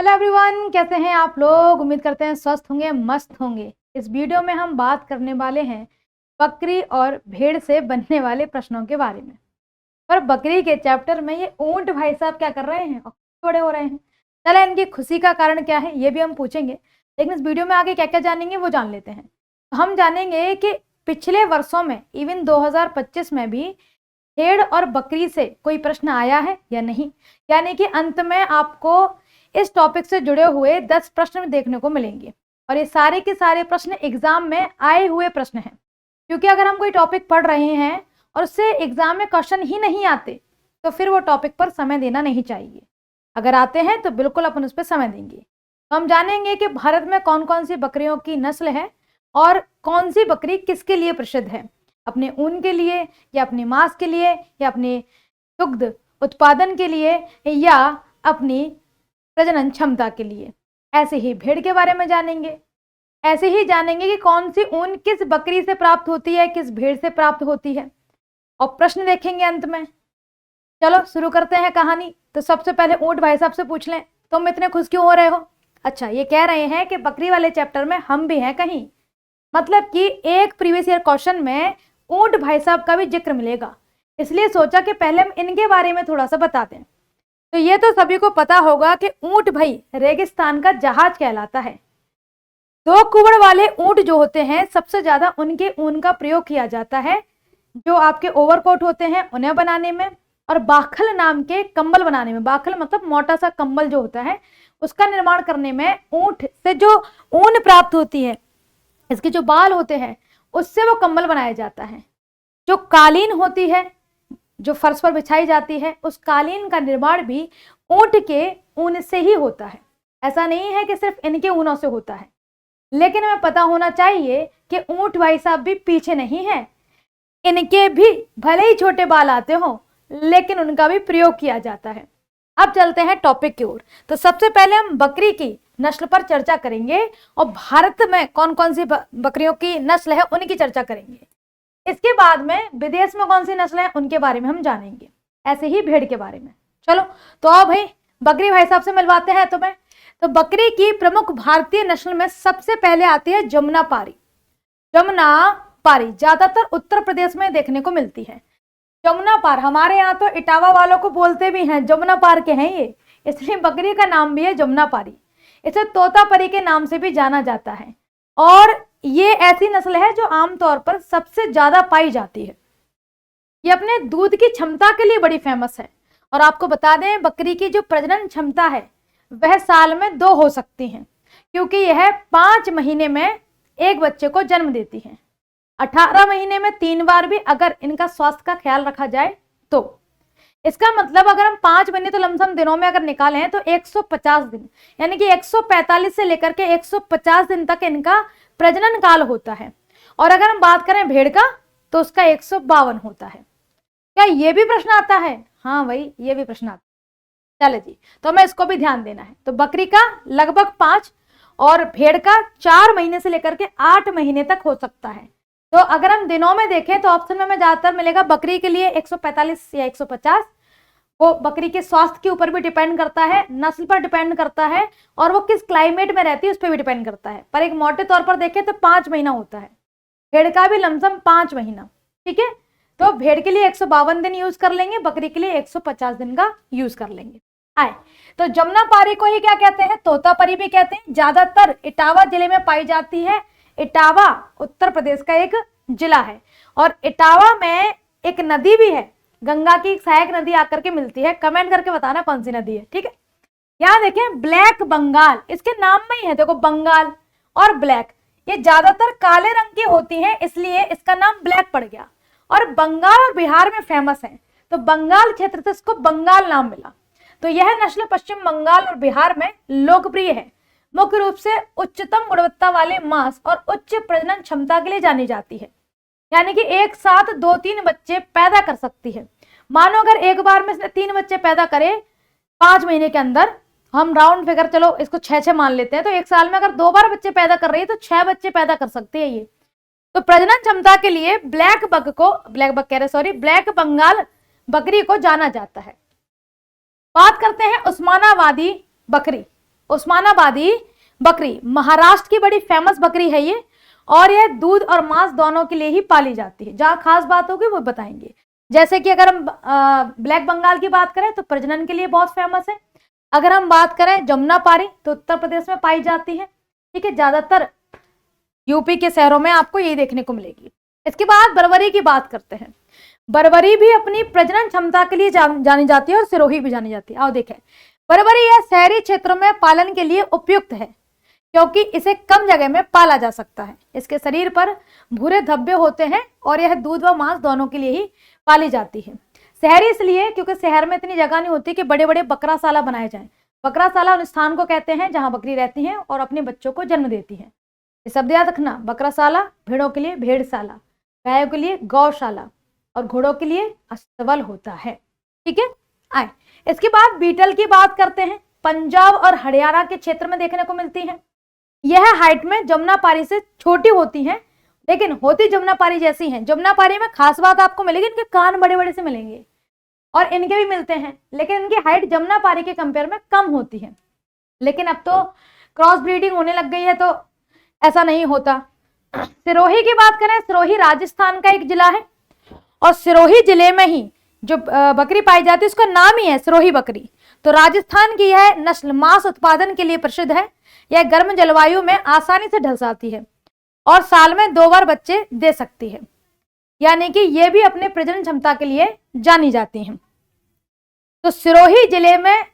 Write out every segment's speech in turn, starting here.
Hello everyone, कैसे हैं आप लोग। उम्मीद करते हैं स्वस्थ होंगे, मस्त होंगे। इस वीडियो में हम बात करने वाले हैं बकरी और भेड़ से बनने वाले प्रश्नों के बारे में। पर बकरी के चैप्टर में ये ऊंट भाई साहब क्या कर रहे हैं और बड़े हो रहे हैं। चले इनकी खुशी का कारण क्या है ये भी हम पूछेंगे, लेकिन इस वीडियो में आगे क्या क्या जानेंगे वो जान लेते हैं। तो हम जानेंगे कि पिछले वर्षों में इवन 2025 में भी भेड़ और बकरी से कोई प्रश्न आया है या नहीं। यानी कि अंत में आपको इस टॉपिक से जुड़े हुए 10 प्रश्न देखने को मिलेंगे और ये सारे के सारे प्रश्न एग्जाम में आए हुए प्रश्न हैं। क्योंकि अगर हम कोई टॉपिक पढ़ रहे हैं और उससे एग्जाम में क्वेश्चन ही नहीं आते तो फिर वो टॉपिक पर समय देना नहीं चाहिए। अगर आते हैं तो बिल्कुल अपन उस पर समय देंगे। तो हम जानेंगे कि भारत में कौन कौन सी बकरियों की नस्ल है और कौन सी बकरी किसके लिए प्रसिद्ध है, अपने ऊन के लिए या अपने मांस के लिए या अपने दुग्ध उत्पादन के लिए या अपनी प्रजनन क्षमता के लिए। ऐसे ही भेड़ के बारे में जानेंगे। ऐसे ही जानेंगे कि कौन सी ऊन किस बकरी से प्राप्त होती है, किस भेड़ से प्राप्त होती है, और प्रश्न देखेंगे अंत में। चलो शुरू करते हैं कहानी। तो सबसे पहले ऊंट भाई साहब से पूछ लें, तुम इतने खुश क्यों हो रहे हो। अच्छा, ये कह रहे हैं कि बकरी वाले चैप्टर में हम भी हैं कहीं, मतलब कि एक प्रीवियस ईयर क्वेश्चन में ऊंट भाई साहब का भी जिक्र मिलेगा, इसलिए सोचा कि पहले हम इनके बारे में थोड़ा सा बता दें। तो ये तो सभी को पता होगा कि ऊंट भाई रेगिस्तान का जहाज कहलाता है। 2 कुबड़ वाले ऊंट जो होते हैं सबसे ज्यादा उनके ऊन का प्रयोग किया जाता है, जो आपके ओवरकोट होते हैं उन्हें बनाने में और बाखल नाम के कंबल बनाने में। बाखल मतलब मोटा सा कंबल जो होता है उसका निर्माण करने में ऊंट से जो ऊन प्राप्त होती है, इसके जो बाल होते हैं उससे वो कंबल बनाया जाता है। जो कालीन होती है जो फर्श पर बिछाई जाती है, उस कालीन का निर्माण भी ऊंट के ऊन से ही होता है। ऐसा नहीं है कि सिर्फ इनके ऊनों से होता है। लेकिन हमें पता होना चाहिए कि ऊंट भाई साहब भी पीछे नहीं है, इनके भी भले ही छोटे बाल आते हो लेकिन उनका भी प्रयोग किया जाता है। अब चलते हैं टॉपिक की ओर। तो सबसे पहले हम बकरी की नस्ल पर चर्चा करेंगे और भारत में कौन कौन सी बकरियों की नस्ल है उनकी चर्चा करेंगे। इसके बाद में विदेश में कौन सी नस्लें हैं उनके बारे में हम जानेंगे, ऐसे ही भेड़ के बारे में। चलो तो आओ भाई बकरी भाई साहब से मिलवाते हैं तुम्हें। तो बकरी की प्रमुख भारतीय नस्ल में सबसे पहले आती है जमुनापारी। जमुनापारी ज्यादातर उत्तर प्रदेश में देखने को मिलती है। जमुनापार, हमारे यहाँ तो इटावा वालों को बोलते भी हैं, जमुनापार के हैं ये, इसलिए बकरी का नाम भी है जमुनापारी। इसे तोतापरी के नाम से भी जाना जाता है और ये ऐसी नस्ल है जो आमतौर पर सबसे ज्यादा पाई जाती है। ये अपने दूध की क्षमता के लिए बड़ी फेमस है। और आपको बता दें बकरी की जो प्रजनन क्षमता है वह साल में 2 हो सकती है, क्योंकि यह 5 महीने में एक बच्चे को जन्म देती है। 18 महीने में 3 बार भी अगर इनका स्वास्थ्य का ख्याल रखा जाए तो। इसका मतलब अगर हम 5 महीने तो लमसम दिनों में अगर निकालें तो 150 दिन, यानी कि 145 से लेकर के 150 दिन तक इनका प्रजनन काल होता है। और अगर हम बात करें भेड़ का तो उसका 152 होता है। क्या ये भी प्रश्न आता है? हाँ भाई, ये भी प्रश्न आता है। चले जी, तो हमें इसको भी ध्यान देना है। तो बकरी का लगभग 5 और भेड़ का 4 महीने से लेकर के 8 महीने तक हो सकता है। तो अगर हम दिनों में देखें तो ऑप्शन में हमें ज्यादातर मिलेगा बकरी के लिए 145 या 150। वो बकरी के स्वास्थ्य के ऊपर भी डिपेंड करता है, नस्ल पर डिपेंड करता है और वो किस क्लाइमेट में रहती है उस पर भी डिपेंड करता है। पर एक मोटे तौर पर देखें तो 5 महीना होता है। भेड़ का भी लमसम 5 महीना। ठीक है, तो भेड़ के लिए 152 दिन यूज कर लेंगे, बकरी के लिए 150 दिन का यूज कर लेंगे। आए तो जमुनापारी को ही क्या कहते हैं? तोतापरी भी कहते हैं। ज्यादातर इटावा जिले में पाई जाती है। इटावा उत्तर प्रदेश का एक जिला है और इटावा में एक नदी भी है, गंगा की सहायक नदी आकर के मिलती है। कमेंट करके बताना कौन सी नदी है। ठीक है, यहाँ देखें ब्लैक बंगाल, इसके नाम में ही है, देखो बंगाल और ब्लैक, ये ज्यादातर काले रंग की होती हैं इसलिए इसका नाम ब्लैक पड़ गया। और बंगाल और बिहार में फेमस है तो बंगाल क्षेत्र से इसको बंगाल नाम मिला। तो यह नस्ल पश्चिम बंगाल और बिहार में लोकप्रिय है। मुख्य रूप से उच्चतम गुणवत्ता वाले मांस और उच्च प्रजनन क्षमता के लिए जानी जाती है, यानी कि एक साथ 2-3 बच्चे पैदा कर सकती है। मानो अगर एक बार में 3 बच्चे पैदा करे 5 महीने के अंदर, हम राउंड फिगर चलो इसको 6-6 मान लेते हैं, तो एक साल में अगर 2 बार बच्चे पैदा कर रही है तो 6 बच्चे पैदा कर सकती है ये। तो प्रजनन क्षमता के लिए ब्लैक बंगाल बकरी को जाना जाता है। बात करते हैं उस्मानाबादी बकरी। उस्मानाबादी बकरी महाराष्ट्र की बड़ी फेमस बकरी है ये, और यह दूध और मांस दोनों के लिए ही पाली जाती है। जहां खास बात होगी वो बताएंगे। जैसे कि अगर हम ब्लैक बंगाल की बात करें तो प्रजनन के लिए बहुत फेमस है। अगर हम बात करें जमुनापारी तो उत्तर प्रदेश में पाई जाती है, ठीक है, ज्यादातर यूपी के शहरों में आपको यही देखने को मिलेगी। इसके बाद बरबरी की बात करते हैं। बरबरी भी अपनी प्रजनन क्षमता के लिए जानी जाती है और सिरोही भी जानी जाती है। आओ देखें, बरबरी यह शहरी क्षेत्रों में पालन के लिए उपयुक्त है क्योंकि इसे कम जगह में पाला जा सकता है। इसके शरीर पर भूरे धब्बे होते हैं और यह दूध व मांस दोनों के लिए ही पाली जाती है। शहरी इसलिए क्योंकि शहर में इतनी जगह नहीं होती कि बड़े बड़े बकराशाला बनाए जाएं। बकराशाला उन स्थान को कहते हैं जहां बकरी रहती है और अपने बच्चों को जन्म देती है। ये शब्द याद रखना, बकराशाला भेड़ों के लिए भेड़शाला, गायों के लिए गौशाला और घोड़ों के लिए अस्तबल होता है। ठीक है, आए इसके बाद बीटल की बात करते हैं। पंजाब और हरियाणा के क्षेत्र में देखने को मिलती है। यह हाइट में जमुनापारी से छोटी होती हैं लेकिन होती जमुनापारी जैसी हैं। जमुनापारी में खास बात आपको मिलेगी, इनके कान बड़े बड़े से मिलेंगे और इनके भी मिलते हैं, लेकिन इनकी हाइट जमुनापारी के कंपेयर में कम होती है। लेकिन अब तो क्रॉस ब्रीडिंग होने लग गई है तो ऐसा नहीं होता। सिरोही की बात करें, सिरोही राजस्थान का एक जिला है और सिरोही जिले में ही जो बकरी पाई जाती है उसका नाम ही है सिरोही बकरी। तो राजस्थान की यह नस्ल मांस उत्पादन के लिए प्रसिद्ध है। यह गर्म जलवायु में आसानी से ढल जाती है और साल में 2 बार बच्चे दे सकती है, यानी कि यह भी अपने प्रजनन क्षमता के लिए जानी जाती हैं। तो सिरोही जिले में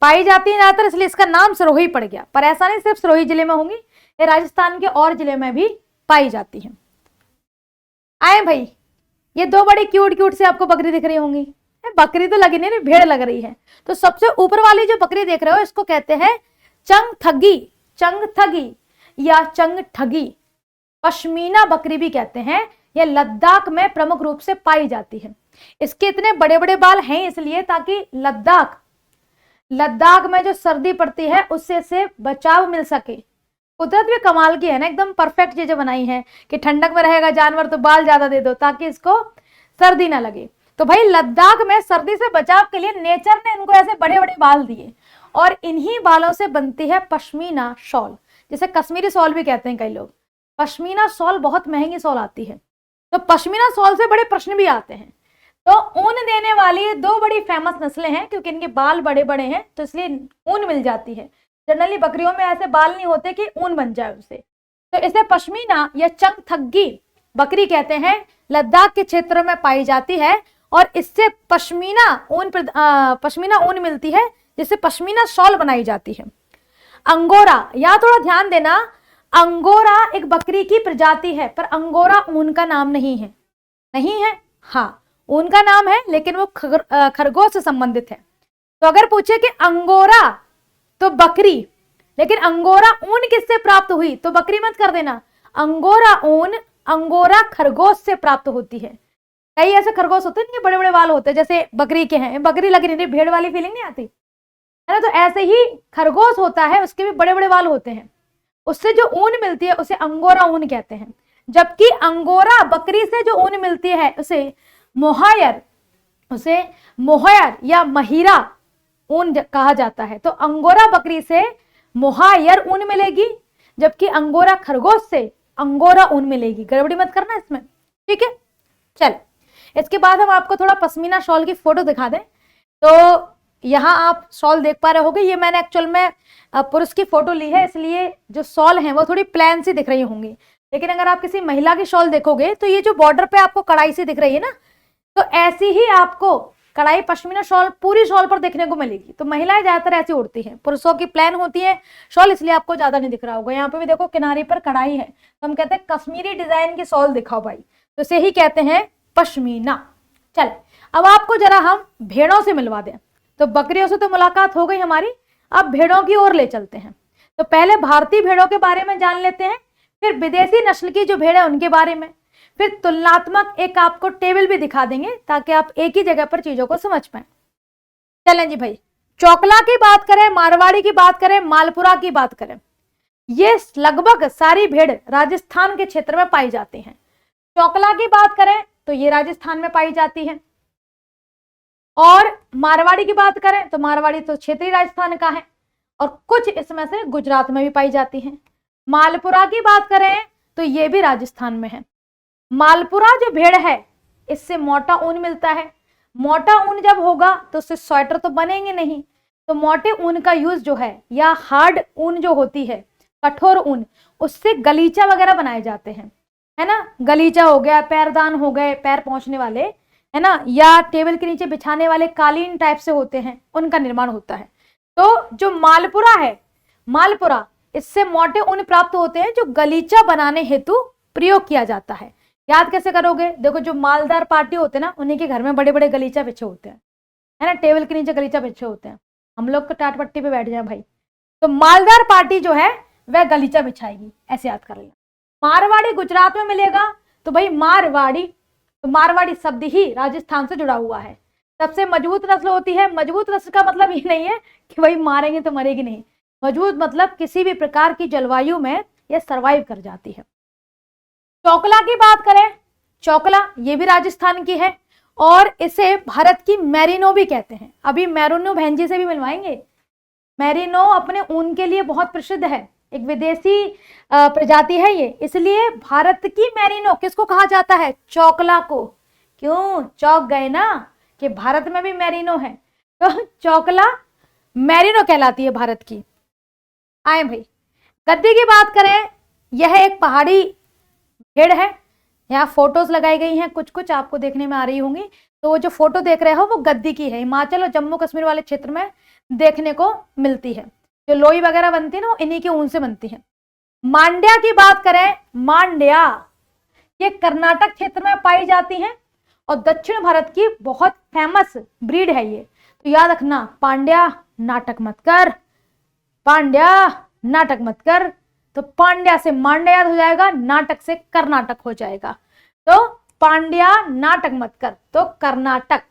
पाई जाती है ज्यादातर, इसलिए इसका नाम सिरोही पड़ गया। पर ऐसा नहीं सिर्फ सिरोही जिले में होंगी, ये राजस्थान के और जिले में भी पाई जाती है। आए भाई, ये 2 बड़ी क्यूट क्यूट से आपको बकरी दिख रही होंगी। बकरी तो लगी नहीं, भेड़ लग रही है। तो सबसे ऊपर वाली जो बकरी देख रहे हो इसको कहते हैं चंगथगी, चंगथगी या चंगठगी। पश्मीना बकरी भी कहते हैं। यह लद्दाख में प्रमुख रूप से पाई जाती है। इसके इतने बड़े बड़े बाल हैं इसलिए ताकि लद्दाख में जो सर्दी पड़ती है उससे से बचाव मिल सके। कुदरत भी कमाल की है ना, एकदम परफेक्ट चीजें बनाई हैं कि ठंडक में रहेगा जानवर तो बाल ज्यादा दे दो ताकि इसको सर्दी ना लगे। तो भाई लद्दाख में सर्दी से बचाव के लिए नेचर ने इनको ऐसे बड़े बड़े बाल दिए और इन्हीं बालों से बनती है पश्मीना शॉल, जिसे कश्मीरी शॉल भी कहते हैं कई लोग। पश्मीना शॉल बहुत महंगी शॉल आती है। तो पश्मीना शॉल से बड़े प्रश्न भी आते हैं। तो ऊन देने वाली 2 बड़ी फेमस नस्लें हैं क्योंकि इनके बाल बड़े बड़े हैं तो इसलिए ऊन मिल जाती है। जनरली बकरियों में ऐसे बाल नहीं होते कि ऊन बन जाए उससे, तो इसे पश्मीना या चंगथगी बकरी कहते हैं। लद्दाख के क्षेत्रों में पाई जाती है और इससे पश्मीना ऊन मिलती है जिससे पश्मीना शॉल बनाई जाती है। अंगोरा, यहाँ थोड़ा ध्यान देना, अंगोरा एक बकरी की प्रजाति है पर अंगोरा ऊन का नाम नहीं है। नहीं है, हाँ ऊन का नाम है लेकिन वो खरगोश से संबंधित है। तो अगर पूछे कि अंगोरा तो बकरी, लेकिन अंगोरा ऊन किससे प्राप्त हुई तो बकरी मत कर देना। अंगोरा ऊन अंगोरा खरगोश से प्राप्त होती है। कई ऐसे खरगोश होते हैं जिनके बड़े बड़े बाल होते हैं जैसे बकरी के हैं। बकरी लग रही, भेड़ वाली फीलिंग नहीं आती है ना। तो ऐसे ही खरगोश होता है, उसके भी बड़े बड़े बाल होते हैं। उससे जो ऊन मिलती है उसे अंगोरा ऊन कहते हैं। जबकि अंगोरा बकरी से जो ऊन मिलती है उसे मोहायर या महिरा ऊन कहा जाता है। तो अंगोरा बकरी से मोहायर ऊन मिलेगी जबकि अंगोरा खरगोश से अंगोरा ऊन मिलेगी। गड़बड़ी मत करना इसमें, ठीक है। चल इसके बाद हम आपको थोड़ा पश्मीना शॉल की फोटो दिखा दें। तो यहाँ आप शॉल देख पा रहे होगे, ये मैंने एक्चुअल में पुरुष की फोटो ली है इसलिए जो शॉल है वो थोड़ी प्लेन सी दिख रही होंगी। लेकिन अगर आप किसी महिला की शॉल देखोगे तो ये जो बॉर्डर पे आपको कढ़ाई सी दिख रही है ना, तो ऐसी ही आपको कढ़ाई पश्मीना शॉल पूरी शॉल पर देखने को मिलेगी। तो महिलाएं ज्यादातर ऐसी उड़ती हैं, पुरुषों की प्लेन होती है शॉल, इसलिए आपको ज्यादा नहीं दिख रहा होगा। यहाँ पे भी देखो किनारे पर कढ़ाई है, तो हम कहते हैं कश्मीरी डिजाइन की शॉल दिखाओ भाई, तो इसे ही कहते हैं पश्मीना। चल अब आपको जरा हम भेड़ों से मिलवा दें। तो बकरियों से तो मुलाकात हो गई हमारी, अब भेड़ों की ओर ले चलते हैं। तो पहले भारतीय भेड़ों के बारे में जान लेते हैं, फिर विदेशी नस्ल की जो भेड़ है उनके बारे में, फिर तुलनात्मक एक आपको टेबल भी दिखा देंगे ताकि आप एक ही जगह पर चीजों को समझ पाए। चलें जी भाई, चौकला की बात करें, मारवाड़ी की बात करें, मालपुरा की बात करें, ये लगभग सारी भेड़ राजस्थान के क्षेत्र में पाई जाती हैं। चौकला की बात करें तो ये राजस्थान में पाई जाती है, और मारवाड़ी की बात करें तो मारवाड़ी तो क्षेत्रीय राजस्थान का है, और कुछ इसमें से गुजरात में भी पाई जाती हैं। मालपुरा की बात करें तो ये भी राजस्थान में है। मालपुरा जो भेड़ है इससे मोटा ऊन मिलता है। मोटा ऊन जब होगा तो उससे स्वेटर तो बनेंगे नहीं, तो मोटे ऊन का यूज जो है, या हार्ड ऊन जो होती है, कठोर ऊन, उससे गलीचा वगैरह बनाए जाते हैं, है ना। गलीचा हो गया, पैरदान हो गए, पैर पोंछने वाले, है ना, या टेबल के नीचे बिछाने वाले कालीन टाइप से होते हैं, उनका निर्माण होता है। तो जो मालपुरा है, मालपुरा, इससे मोटे ऊन प्राप्त होते हैं जो गलीचा बनाने हेतु प्रयोग किया जाता है। याद कैसे करोगे? देखो, जो मालदार पार्टी होते हैं ना, उन्हीं के घर में बड़े बड़े गलीचा बिछे होते हैं, है ना, टेबल के नीचे गलीचा बिछे होते हैं। हम लोग तो टाट पट्टी पे बैठ जाए भाई, तो मालदार पार्टी जो है वह गलीचा बिछाएगी, ऐसे याद कर लेना। मारवाड़ी गुजरात में मिलेगा, तो भाई मारवाड़ी, तो मारवाड़ी शब्द ही राजस्थान से जुड़ा हुआ है। सबसे मजबूत नस्ल होती है। मजबूत नस्ल का मतलब ये नहीं है कि भाई मारेंगे तो मरेगी, नहीं। मजबूत मतलब किसी भी प्रकार की जलवायु में यह सरवाइव कर जाती है। चौकला की बात करें, चौकला ये भी राजस्थान की है और इसे भारत की मैरिनो भी कहते हैं। अभी मैरिनो बहन जी से भी मिलवाएंगे। मैरिनो अपने ऊन के लिए बहुत प्रसिद्ध है, एक विदेशी प्रजाति है ये, इसलिए भारत की मैरिनो किसको कहा जाता है? चौकला को। क्यों चौक गए ना कि भारत में भी मैरिनो है, तो चौकला मैरिनो कहलाती है भारत की। आए भाई, गद्दी की बात करें, यह एक पहाड़ी भेड़ है। यहाँ फोटोज लगाई गई हैं, कुछ कुछ आपको देखने में आ रही होंगी। तो वो जो फोटो देख रहे हो वो गद्दी की है। हिमाचल और जम्मू कश्मीर वाले क्षेत्र में देखने को मिलती है। जो लोई वगैरह बनती है ना, वो इन्हीं के ऊन से बनती है। मांड्या की बात करें, मांड्या ये कर्नाटक क्षेत्र में पाई जाती हैं और दक्षिण भारत की बहुत फेमस ब्रीड है ये। तो याद रखना, पांड्या नाटक मत कर, पांड्या नाटक मत कर। तो पांड्या से मांड्या याद हो जाएगा, नाटक से कर्नाटक हो जाएगा। तो पांड्या नाटक मत कर, तो कर्नाटक।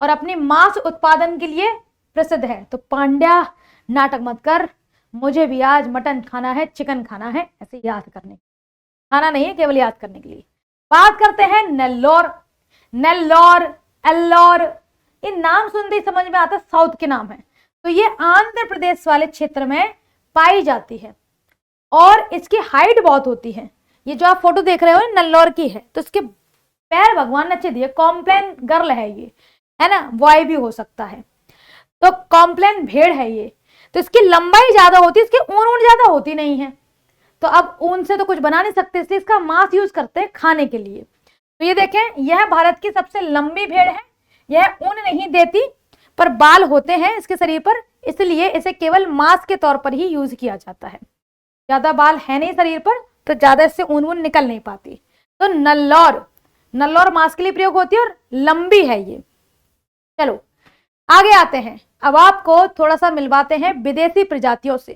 और अपनी मांस उत्पादन के लिए प्रसिद्ध है। तो पांड्या नाटक मत कर, मुझे भी आज मटन खाना है, चिकन खाना है, ऐसे याद करने, खाना नहीं है, केवल याद करने के लिए। बात करते हैं नेल्लोर। नेल्लोर, एल्लोर, ये नाम सुनते ही समझ में आता है साउथ के नाम है। तो ये आंध्र प्रदेश वाले क्षेत्र में पाई जाती है और इसकी हाइट बहुत होती है। ये जो आप फोटो देख रहे हो नेल्लोर की है, तो इसके पैर भगवान ने अच्छे दिए। कॉम्प्लेन गर्ल है ये, है ना, बॉय भी हो सकता है। तो कॉम्प्लेन भेड़ है ये। तो इसकी लंबाई ज्यादा होती है, इसकी ऊन ज्यादा होती नहीं है। तो अब ऊन से तो कुछ बना नहीं सकते, इसलिए इसका मांस यूज करते हैं खाने के लिए। तो ये देखें, यह भारत की सबसे लंबी भेड़ है। यह ऊन नहीं देती, पर बाल होते हैं इसके शरीर पर, इसलिए इसे केवल मांस के तौर पर ही यूज किया जाता है। ज्यादा बाल है नहीं शरीर पर, तो ज्यादा इससे ऊन वून निकल नहीं पाती। तो नल्लौर, नल्लौर मांस के लिए प्रयोग होती है और लंबी है ये। चलो आगे आते हैं। अब आपको थोड़ा सा मिलवाते हैं विदेशी प्रजातियों से।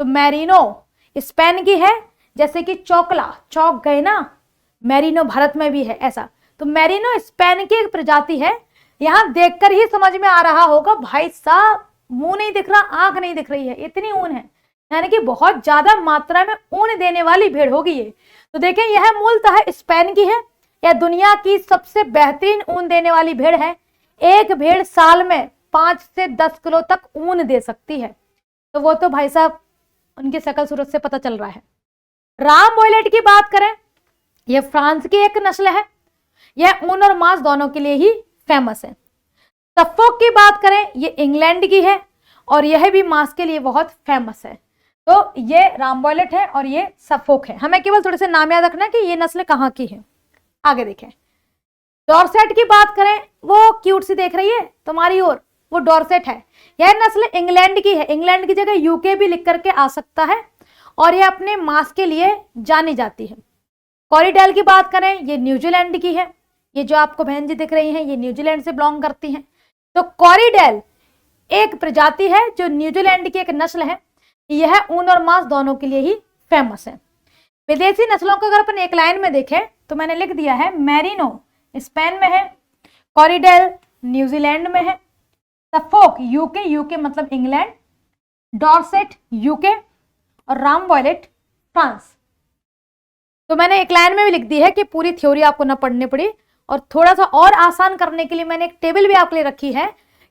तो मैरिनो स्पेन की है, जैसे कि चौकला, चौक गए ना, मैरिनो भारत में भी है ऐसा। तो मैरिनो स्पेन की एक प्रजाति है। यहां देखकर ही समझ में आ रहा होगा भाई साहब, मुंह नहीं दिख रहा, आंख नहीं दिख रही है, इतनी ऊन है, यानी कि बहुत ज्यादा मात्रा में ऊन देने वाली भेड़ होगी ये। तो देखें, यह मूलतः स्पेन की है। यह दुनिया की सबसे बेहतरीन ऊन देने वाली भेड़ है। एक भेड़ साल में 5 से 10 किलो तक ऊन दे सकती है। तो वो तो भाई साहब उनकी शकल सूरत से पता चल रहा है। राम वॉयलेट की बात करें, यह फ्रांस की एक नस्ल है। यह ऊन और मांस दोनों के लिए ही फेमस है। सफोक की बात करें, यह इंग्लैंड की है और यह भी मांस के लिए बहुत फेमस है। तो ये राम वॉयलेट है और ये सफोक है। हमें केवल थोड़े से नाम याद रखना है कि ये नस्ल कहाँ की है। आगे देखें, डॉर्सेट की बात करें, वो क्यूट सी देख रही है तुम्हारी ओर, वो डॉर्सेट है। यह नस्ल इंग्लैंड की है। इंग्लैंड की जगह यूके भी लिख करके आ सकता है और यह अपने मांस के लिए जानी जाती है। कॉरिडेल की बात करें, ये न्यूजीलैंड की है। ये जो आपको बहन जी दिख रही हैं, ये न्यूजीलैंड से बिलोंग करती हैं। तो कॉरिडेल एक प्रजाति है जो न्यूजीलैंड की एक नस्ल है। यह ऊन और मांस दोनों के लिए ही फेमस है। विदेशी नस्लों को अगर अपन एक लाइन में देखें तो मैंने लिख दिया है, मैरिनो स्पेन में है, कॉरिडेल न्यूजीलैंड में है, सफोक यूके, यूके मतलब इंग्लैंड, डॉर्सेट यूके और राम वॉयलेट फ्रांस। तो मैंने एक लाइन में भी लिख दी है कि पूरी थ्योरी आपको ना पढ़नी पड़ी। और थोड़ा सा और आसान करने के लिए मैंने एक टेबल भी आपके लिए रखी है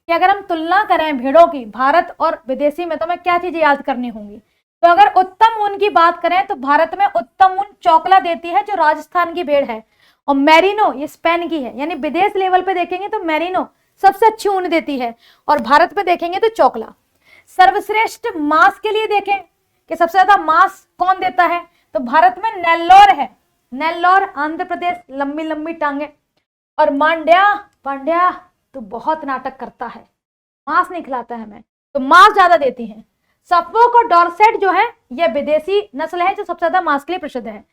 कि अगर हम तुलना करें भेड़ों की भारत और विदेशी में, तो हमें क्या चीजें याद करनी होंगी। तो अगर उत्तम ऊन की बात करें तो भारत में उत्तम ऊन चोकला देती है जो राजस्थान की भेड़ है, और मेरिनो ये स्पेन की है। यानी विदेश लेवल पे देखेंगे तो मेरिनो सबसे अच्छी ऊन देती है, और भारत में देखेंगे तो चोकला। सर्वश्रेष्ठ मांस के लिए देखें कि सबसे ज्यादा मांस कौन देता है, तो भारत में नेल्लोर है, नेल्लोर आंध्र प्रदेश, लंबी लंबी टांगे। और पांड्या तो बहुत नाटक करता है, मांस नहीं खिलाता है हमें, तो मांस ज्यादा देती है। सफोक और डॉर्सेट जो है ये विदेशी नस्ल है जो सबसे ज्यादा मांस के लिए प्रसिद्ध है।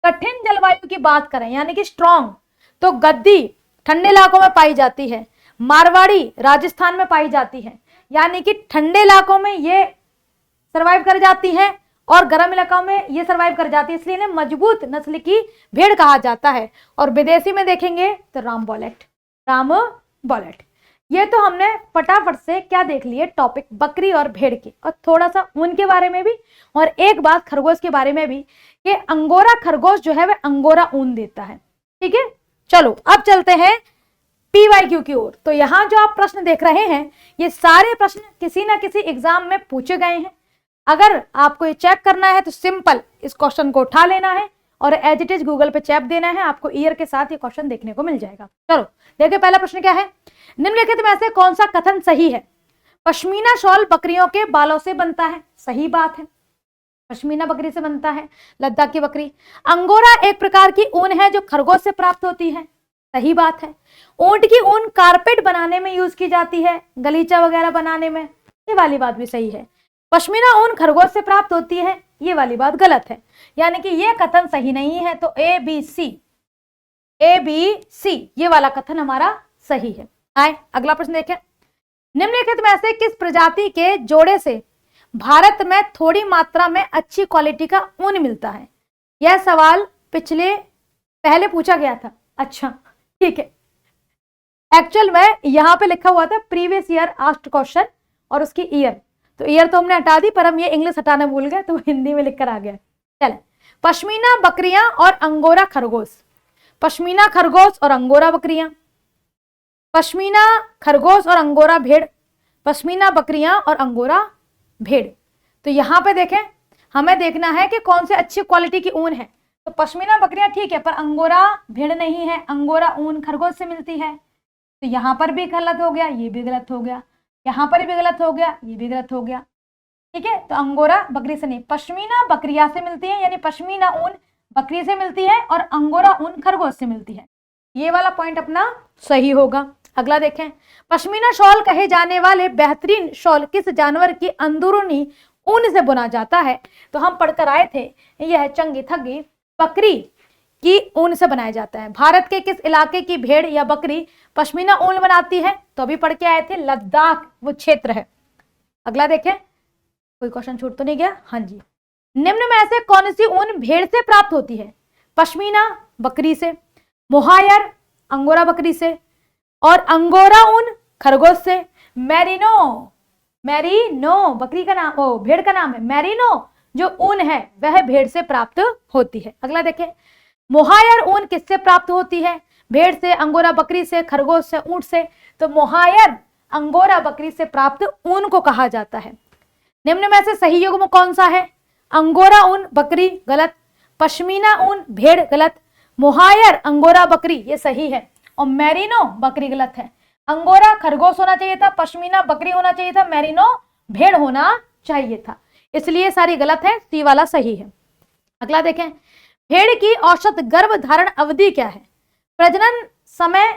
कठिन जलवायु की बात करें यानी कि स्ट्रॉन्ग, तो गद्दी ठंडे इलाकों में पाई जाती है, मारवाड़ी राजस्थान में पाई जाती है, यानी कि ठंडे इलाकों में ये सरवाइव कर जाती है और गर्म इलाकों में ये सरवाइव कर जाती है, इसलिए इन्हें मजबूत नस्ल की भेड़ कहा जाता है। और विदेशी में देखेंगे तो राम बॉलेट। ये तो हमने फटाफट से क्या देख लिए टॉपिक बकरी और भेड़ के, और थोड़ा सा ऊन के बारे में भी, और एक बात खरगोश के बारे में भी कि अंगोरा खरगोश जो है वह अंगोरा ऊन देता है। ठीक है, चलो अब चलते हैं PYQ की ओर। तो यहाँ जो आप प्रश्न देख रहे हैं ये सारे प्रश्न किसी ना किसी एग्जाम में पूछे गए हैं। अगर आपको ये चेक करना है तो सिंपल इस क्वेश्चन को उठा लेना है और एज इट इज गूगल पे चेप देना है, आपको ईयर के साथ ये क्वेश्चन देखने को मिल जाएगा। चलो देखिए पहला प्रश्न क्या है, निम्नलिखित में से कौन सा कथन सही है। पश्मीना शॉल बकरियों के बालों से बनता है, सही बात है, पश्मीना बकरी से बनता है, लद्दाख की बकरी। अंगोरा एक प्रकार की ऊन है जो खरगोश से प्राप्त होती है, सही बात है। ऊंट की ऊन कारपेट बनाने में यूज की जाती है, गलीचा वगैरह बनाने में, ये वाली बात भी सही है। पश्मीना ऊन खरगोश से प्राप्त होती है, ये वाली बात गलत है, यानी कि ये कथन सही नहीं है। तो ABC ये वाला कथन हमारा सही है। आए अगला प्रश्न देखें, निम्नलिखित में से किस प्रजाति के जोड़े से भारत में थोड़ी मात्रा में अच्छी क्वालिटी का ऊन मिलता है। यह सवाल पहले पूछा गया था। अच्छा ठीक है, एक्चुअल में यहां पे लिखा हुआ था प्रीवियस ईयर आस्क्ड क्वेश्चन और उसकी ईयर, तो ईयर तो हमने हटा दी पर हम ये इंग्लिश हटाना भूल गए तो हिंदी में लिखकर आ गया। चले, पश्मीना बकरियां और अंगोरा खरगोश, पश्मीना खरगोश और अंगोरा बकरियां, पश्मीना खरगोश और अंगोरा भेड़, पश्मीना बकरियां और अंगोरा भेड़। तो यहां पे देखें हमें देखना है कि कौन से अच्छी क्वालिटी की ऊन है। तो पश्मीना बकरियां ठीक है पर अंगोरा भेड़ नहीं है, अंगोरा ऊन खरगोश से मिलती है, तो यहां पर भी गलत हो गया, ये भी गलत हो गया, यहां पर भी गलत हो गया, ये भी गलत हो गया। ठीक है, तो अंगोरा बकरी से नहीं, पश्मीना बकरिया से मिलती है, यानी पश्मीना ऊन बकरी से मिलती है और अंगोरा ऊन खरगोश से मिलती है, ये वाला पॉइंट अपना सही होगा। अगला देखें, पश्मीना शॉल कहे जाने वाले बेहतरीन शॉल किस जानवर की अंदरूनी ऊन से बुना जाता है। तो हम पढ़कर आए थे यह चंगी थगी बकरी की ऊन से बनाया जाता है। भारत के किस इलाके की भेड़ या बकरी पश्मीना ऊन बनाती है, तो अभी पढ़ के आए थे लद्दाख वो क्षेत्र है। अगला देखें, कोई क्वेश्चन छूट तो नहीं गया। हाँ जी, निम्न में से कौन सी ऊन भेड़ से प्राप्त होती है। पश्मीना बकरी से, मोहायर अंगोरा बकरी से, और अंगोरा ऊन खरगोश से। मेरिनो बकरी का नाम, भेड़ का नाम है, मेरिनो जो ऊन है वह भेड़ से प्राप्त होती है। अगला देखें, मोहायर ऊन किससे प्राप्त होती है। भेड़ से, अंगोरा बकरी से, खरगोश से, ऊंट से। तो मोहायर अंगोरा बकरी से प्राप्त ऊन को कहा जाता है। निम्न में से सही युग्म कौन सा है। अंगोरा ऊन बकरी गलत, पश्मीना ऊन भेड़ गलत, मोहायर अंगोरा बकरी ये सही है, और मेरिनो बकरी गलत है। अंगोरा खरगोश होना चाहिए था, पश्मीना बकरी होना चाहिए था, मेरिनो भेड़ होना चाहिए था, इसलिए सारी गलत है, सी वाला सही है। अगला देखें, भेड़ की औसत गर्भधारण अवधि क्या है। प्रजनन समय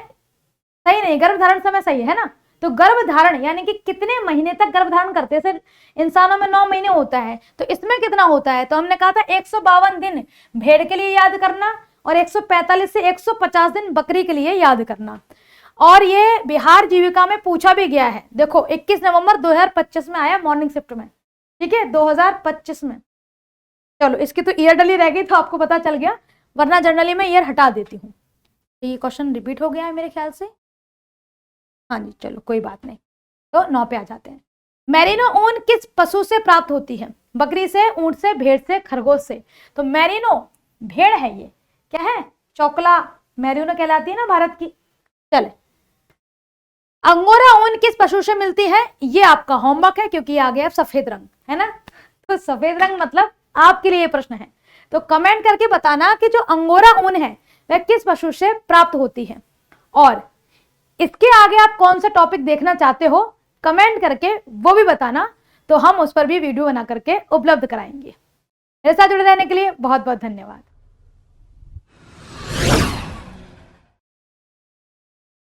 सही नहीं, गर्भधारण समय सही है ना। तो गर्भधारण यानी कि कितने महीने तक गर्भधारण करते हैं, इंसानों में 9 महीने होता है, तो इसमें कितना होता है। तो हमने कहा था 152 दिन भेड़ के लिए याद करना और 145 से 150 दिन बकरी के लिए याद करना। और ये बिहार जीविका में पूछा भी गया है, देखो 21 नवंबर 2025 में आया मॉर्निंग शिफ्ट में, ठीक है 2025 में। चलो इसकी तो ईयर डली रह गई तो आपको पता चल गया, वरना जनरली मैं ईयर हटा देती हूँ। तो ये क्वेश्चन रिपीट हो गया है मेरे ख्याल से। हाँ जी चलो कोई बात नहीं, तो 9 पे आ जाते हैं। मेरिनो ऊन किस पशु से प्राप्त होती है। बकरी से, ऊंट से, भेड़ से, खरगोश से। तो मेरिनो भेड़ है, ये क्या है, चोकला मेरिनो कहलाती है ना भारत की। चले अंगोरा ऊन किस पशु से मिलती है? ये आपका होमवर्क है, क्योंकि आ गया सफेद रंग, है ना। तो सफेद रंग मतलब आपके लिए ये प्रश्न है। तो कमेंट करके बताना कि जो अंगोरा ऊन है वह किस पशु से प्राप्त होती है, और इसके आगे आप कौन सा टॉपिक देखना चाहते हो कमेंट करके वो भी बताना, तो हम उस पर भी वीडियो बना करके उपलब्ध कराएंगे। मेरे साथ जुड़े रहने के लिए बहुत बहुत धन्यवाद।